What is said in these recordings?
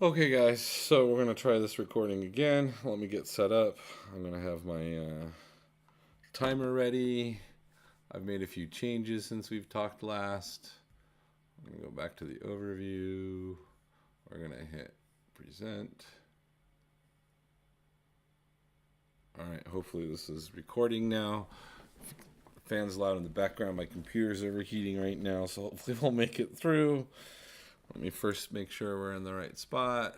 Okay, guys, so we're going to try this recording again. Let me get set up. I'm going to have my timer ready. I've made a few changes since we've talked last. I'm going to go back to the overview. We're going to hit present. All right, hopefully this is recording now. Fans loud in the background. My computer's overheating right now, so hopefully we'll make it through. Let me first make sure we're in the right spot.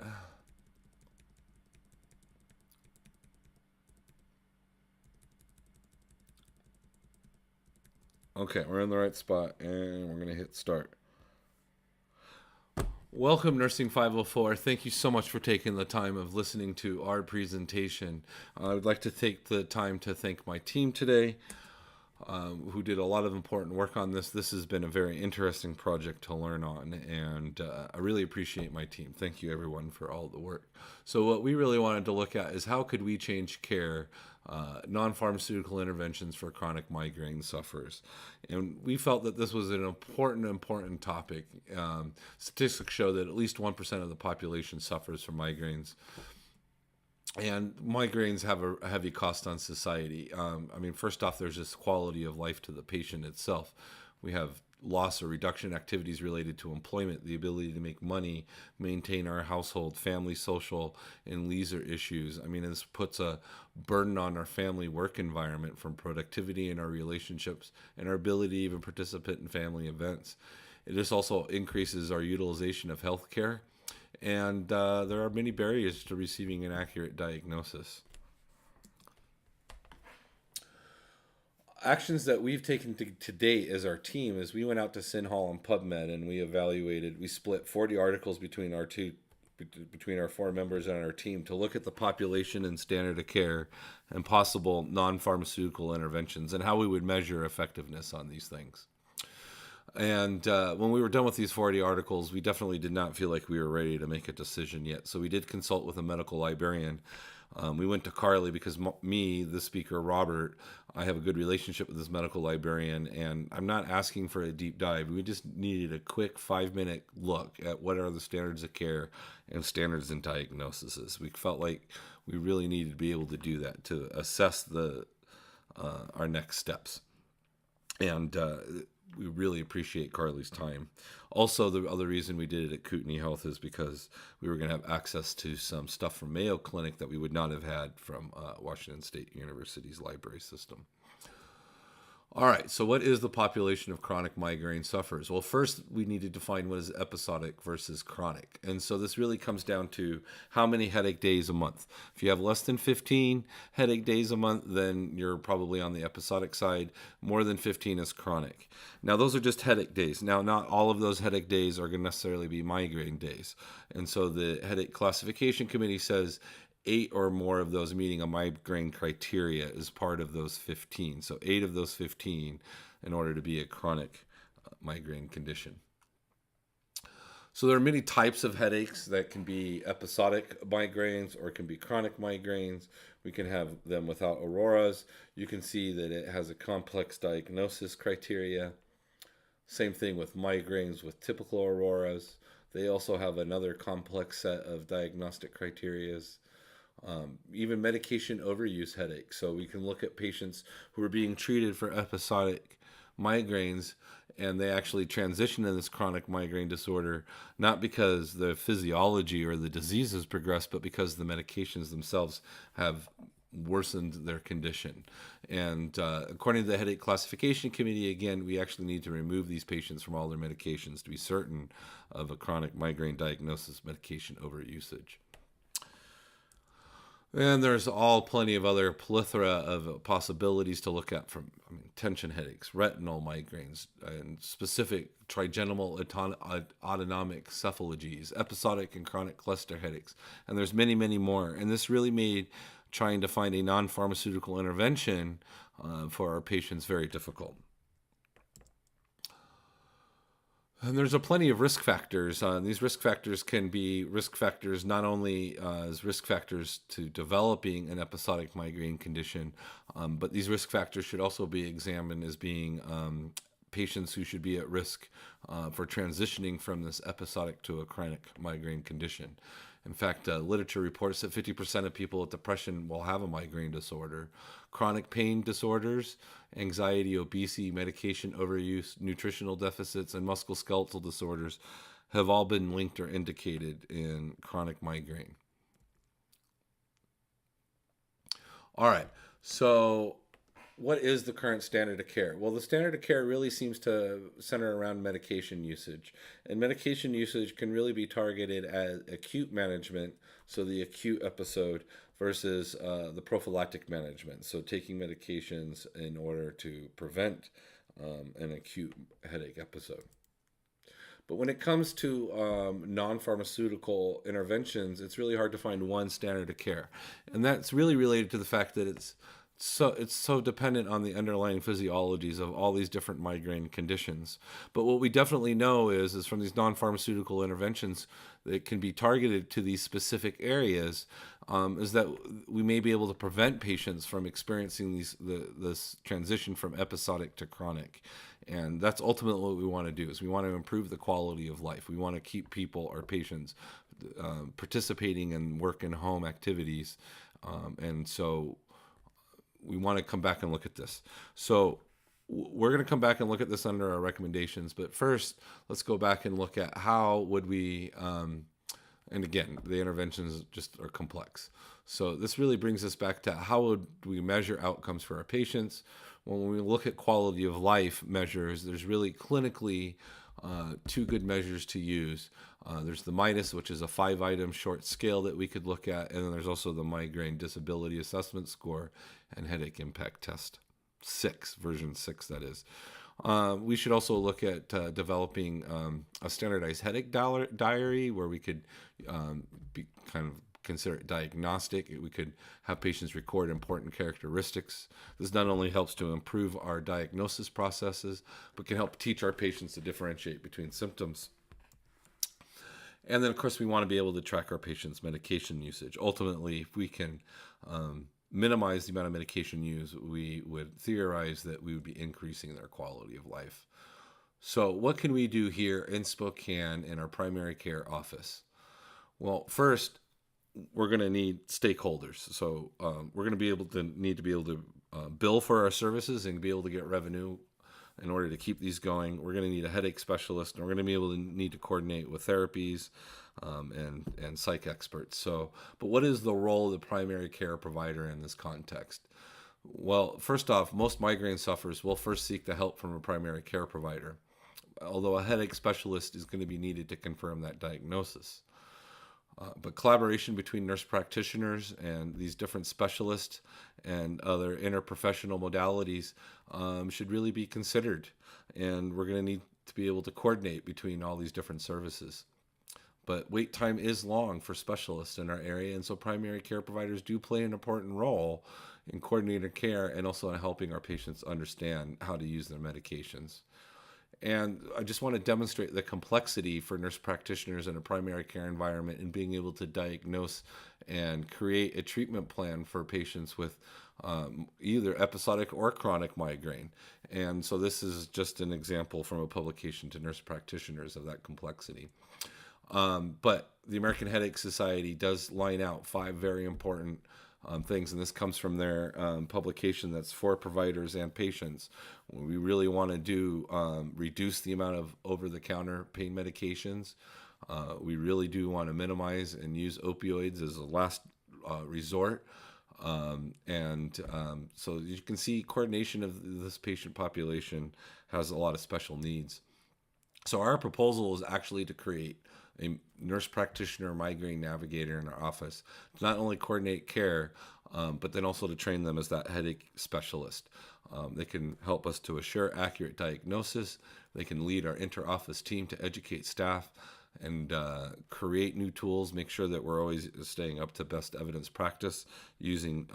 Okay, we're in the right spot, and we're going to hit start. Welcome, Nursing 504. Thank you so much for taking the time of listening to our presentation. I would like to take the time to thank my team today, who did a lot of important work on this. This has been a very interesting project to learn on, and I really appreciate my team. Thank you, everyone, for all the work. So what we really wanted to look at is how could we change care, non-pharmaceutical interventions for chronic migraine sufferers. And we felt that this was an important topic. Statistics show that at least 1% of the population suffers from migraines. And migraines have a heavy cost on society. First off, there's just quality of life to the patient itself. We have loss or reduction activities related to employment, the ability to make money, maintain our household, family, social, and leisure issues. This puts a burden on our family work environment from productivity in our relationships and our ability to even participate in family events. It just also increases our utilization of healthcare, and there are many barriers to receiving an accurate diagnosis. Actions that we've taken to date as our team is we went out to SynHall and PubMed and we split 40 articles between our four members on our team to look at the population and standard of care and possible non-pharmaceutical interventions and how we would measure effectiveness on these things. And when we were done with these 40 articles, we definitely did not feel like we were ready to make a decision yet. So we did consult with a medical librarian. We went to Carly because me, the speaker, Robert, I have a good relationship with this medical librarian, and I'm not asking for a deep dive. We just needed a quick 5-minute look at what are the standards of care and standards in diagnoses. We felt like we really needed to be able to do that to assess our next steps. And we really appreciate Carly's time. Also, the other reason we did it at Kootenai Health is because we were going to have access to some stuff from Mayo Clinic that we would not have had from Washington State University's library system. All right, so what is the population of chronic migraine sufferers? Well, first we need to define what is episodic versus chronic. And so this really comes down to how many headache days a month. If you have less than 15 headache days a month, then you're probably on the episodic side. More than 15 is chronic. Now, those are just headache days. Now, not all of those headache days are going to necessarily be migraine days. And so the Headache Classification Committee says 8 or more of those meeting a migraine criteria is part of those 15. So 8 of those 15 in order to be a chronic migraine condition. So there are many types of headaches that can be episodic migraines or can be chronic migraines. We can have them without auroras. You can see that it has a complex diagnosis criteria. Same thing with migraines with typical auroras. They also have another complex set of diagnostic criterias. Even medication overuse headaches. So we can look at patients who are being treated for episodic migraines and they actually transition to this chronic migraine disorder, not because the physiology or the disease has progressed, but because the medications themselves have worsened their condition. And according to the Headache Classification Committee, again, we actually need to remove these patients from all their medications to be certain of a chronic migraine diagnosis medication overusage. And there's plenty of other plethora of possibilities to look at from tension headaches, retinal migraines, and specific trigeminal autonomic cephalalgias, episodic and chronic cluster headaches. And there's many, many more. And this really made trying to find a non-pharmaceutical intervention for our patients very difficult. And there's plenty of risk factors. These risk factors can be risk factors not only as risk factors to developing an episodic migraine condition, but these risk factors should also be examined as being patients who should be at risk for transitioning from this episodic to a chronic migraine condition. In fact, literature reports that 50% of people with depression will have a migraine disorder. Chronic pain disorders, anxiety, obesity, medication overuse, nutritional deficits, and musculoskeletal disorders have all been linked or indicated in chronic migraine. All right, so what is the current standard of care? Well, the standard of care really seems to center around medication usage. And medication usage can really be targeted at acute management, so the acute episode, versus the prophylactic management, so taking medications in order to prevent an acute headache episode. But when it comes to non-pharmaceutical interventions, it's really hard to find one standard of care. And that's really related to the fact that it's so dependent on the underlying physiologies of all these different migraine conditions. But what we definitely know is from these non-pharmaceutical interventions that can be targeted to these specific areas, is that we may be able to prevent patients from experiencing this transition from episodic to chronic. And that's ultimately what we want to do, is we want to improve the quality of life. We want to keep people, our patients, participating in work and home activities. And so we want to come back and look at this. So we're going to come back and look at this under our recommendations. But first, let's go back and look at how would we, and again, the interventions just are complex. So this really brings us back to how would we measure outcomes for our patients. When we look at quality of life measures, there's really clinically two good measures to use. There's the MIDAS, which is a 5-item short scale that we could look at, and then there's also the Migraine Disability Assessment Score and Headache Impact Test 6, version 6 that is. We should also look at developing a standardized headache diary where we could be kind of consider it diagnostic. We could have patients record important characteristics. This not only helps to improve our diagnosis processes, but can help teach our patients to differentiate between symptoms. And then, of course, we want to be able to track our patients' medication usage. Ultimately, if we can minimize the amount of medication used, we would theorize that we would be increasing their quality of life. So what can we do here in Spokane in our primary care office? Well, first, we're going to need stakeholders. So we're going to need to be able to bill for our services and be able to get revenue in order to keep these going. We're going to need a headache specialist, and we're going to be able to need to coordinate with therapies and psych experts. So, but what is the role of the primary care provider in this context? Well, first off, most migraine sufferers will first seek the help from a primary care provider, although a headache specialist is going to be needed to confirm that diagnosis. But collaboration between nurse practitioners and these different specialists and other interprofessional modalities should really be considered. And we're going to need to be able to coordinate between all these different services. But wait time is long for specialists in our area, and so primary care providers do play an important role in coordinating care and also in helping our patients understand how to use their medications. And I just want to demonstrate the complexity for nurse practitioners in a primary care environment in being able to diagnose and create a treatment plan for patients with either episodic or chronic migraine. And so this is just an example from a publication to nurse practitioners of that complexity. But the American Headache Society does line out 5 very important things, and this comes from their publication that's for providers and patients. We really want to do reduce the amount of over-the-counter pain medications. We really do want to minimize and use opioids as a last resort. So you can see coordination of this patient population has a lot of special needs. So our proposal is actually to create a nurse practitioner migraine navigator in our office to not only coordinate care, but then also to train them as that headache specialist. They can help us to assure accurate diagnosis. They can lead our inter-office team to educate staff and create new tools, make sure that we're always staying up to best evidence practice, using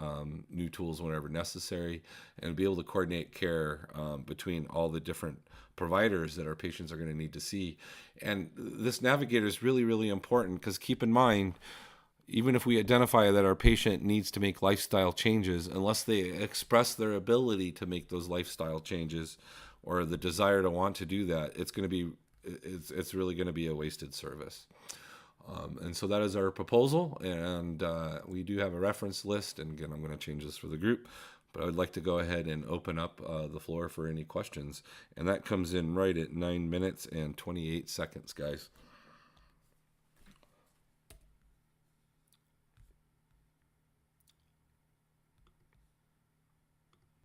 new tools whenever necessary, and be able to coordinate care between all the different providers that our patients are going to need to see. And this navigator is really, really important because keep in mind, even if we identify that our patient needs to make lifestyle changes, unless they express their ability to make those lifestyle changes, or the desire to want to do that, it's really going to be a wasted service. And so that is our proposal, and we do have a reference list. And again, I'm going to change this for the group, but I would like to go ahead and open up the floor for any questions. And that comes in right at 9 minutes and 28 seconds, guys.